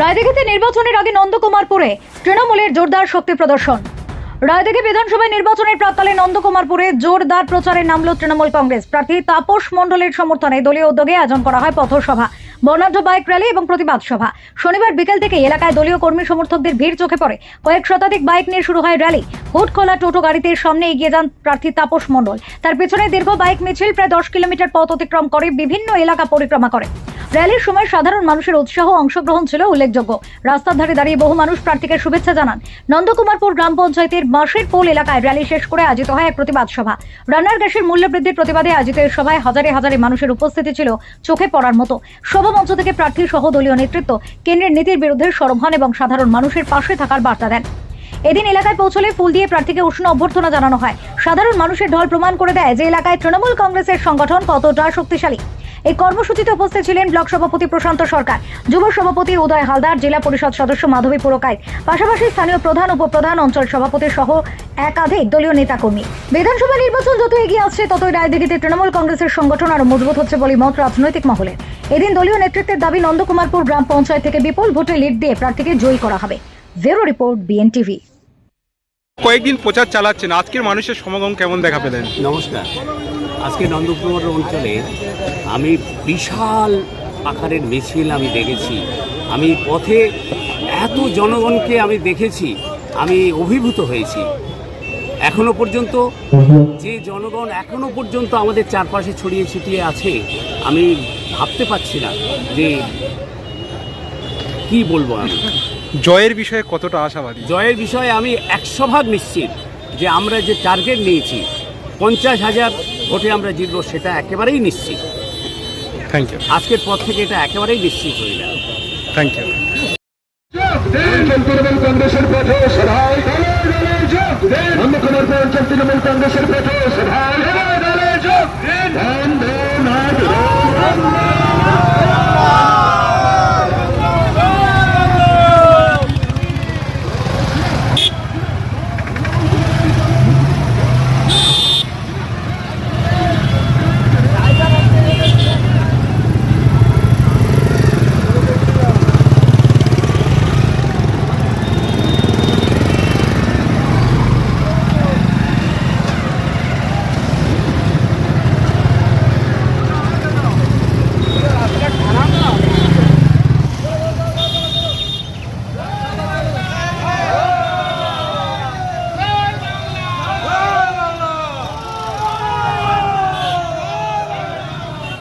রায়দিঘিতে নির্বাচনের আগে নন্দকুমারপুরে তৃণমূলের জোরদার শক্তি প্রদর্শন। রায়দিঘি বিধানসভায় নির্বাচনের প্রাক্কালে নন্দকুমারপুরে জোরদার প্রচারে নামল তৃণমূল কংগ্রেস প্রার্থী তাপস মণ্ডলের সমর্থনে দলীয় উদ্যোগে আয়োজন করা হয় পথসভা, বর্ণাঢ্য বাইক র্যালি এবং প্রতিবাদ সভা। শনিবার বিকেল থেকে এলাকায় দলীয় কর্মী সমর্থকদের ভিড় চোখে পড়ে। কয়েক শতাধিক বাইক নিয়ে শুরু হয় র্যালি। হুড খোলা টোটো গাড়িতে সামনে এগিয়ে যান প্রার্থী তাপস মণ্ডল। তার পেছনে দীর্ঘ বাইক মিছিল প্রায় 10 কিলোমিটার পথ অতিক্রম করে বিভিন্ন এলাকা পরিক্রমা করে। র্যালির সময় সাধারণ মানুষের উৎসাহ অংশগ্রহণ ছিল উল্লেখযোগ্য। রাস্তার ধারে দাঁড়িয়ে বহু মানুষ প্রার্থীকে শুভেচ্ছা জানান। নন্দকুমারপুর গ্রাম পঞ্চায়েতের মাসের পোল এলাকায় র্যালি শেষ করে আয়োজিত হয় এক প্রতিবাদ সভা। রান্নার গ্যাসের মূল্য বৃদ্ধির প্রতিবাদে আয়োজিত এই সভায় হাজারে হাজারে মানুষের উপস্থিতি ছিল চোখে পড়ার মতো। সভা মঞ্চ থেকে প্রার্থী সহ দলীয় নেতৃত্ব কেন্দ্রের নীতির বিরুদ্ধে সরব হন এবং সাধারণ মানুষের পাশে থাকার বার্তা দেন। এদিন এলাকায় পৌঁছলে ফুল দিয়ে প্রার্থীকে উষ্ণ অভ্যর্থনা জানানো হয়। সাধারণ মানুষের ঢল প্রমাণ করে দেয় যে এলাকায় তৃণমূল কংগ্রেসের সংগঠন কতটা শক্তিশালী। এই কর্মসূচিতে উপস্থিত ছিলেন ব্লক সভাপতি প্রশান্ত সরকার, যুব সভাপতি উদয় হালদার, জেলা পরিষদ সদস্য মাধবী পুরকাইত, পাশাপাশি স্থানীয় প্রধান, উপপ্রধান, অঞ্চল সভাপতি সহ একাধিক দলীয় নেতাকর্মী। বিধানসভা নির্বাচন যত এগিয়ে আসছে ততই রায়দিঘিতে তৃণমূল কংগ্রেসের সংগঠন আরো মজবুত হচ্ছে বলে মত রাজনৈতিক মহলে। এদিন দলীয় নেতৃত্বের দাবি নন্দকুমারপুর গ্রাম পঞ্চায়েত থেকে বিপুল ভোটে লিড দিয়ে প্রার্থীকে জয়ী করা হবে। Bureau report, BNTV. কয়েকদিন প্রচার চালাচ্ছেন, আজকের মানুষের সমাগম কেমন দেখা পেলেন? নমস্কার। আজকে নন্দকুমার অঞ্চলে আমি বিশাল আকারের মিছিল আমি দেখেছি। আমি পথে এত জনগণকে আমি দেখেছি, আমি অভিভূত হয়েছি। এখনো পর্যন্ত যে জনগণ এখনো পর্যন্ত আমাদের চারপাশে ছড়িয়ে ছিটিয়ে আছে, আমি ভাবতে পারছি না যে কি বলবো। আমি জয়ের বিষয়ে কতটা আশাবাদী? জয়ের বিষয়ে আমি 100% নিশ্চিত যে আমরা যে টার্গেট নিয়েছি 50,000 ভোটে আমরা জিতবো, সেটা একেবারেই নিশ্চিত। Thank you. আজকের পর থেকে এটা একেবারেই নিশ্চিত হয়ে গেল। Thank you. তৃণমূল কংগ্রেসের পথে সভায় নন্দকুমারপুর অঞ্চল তৃণমূল কংগ্রেসের পথে সভায়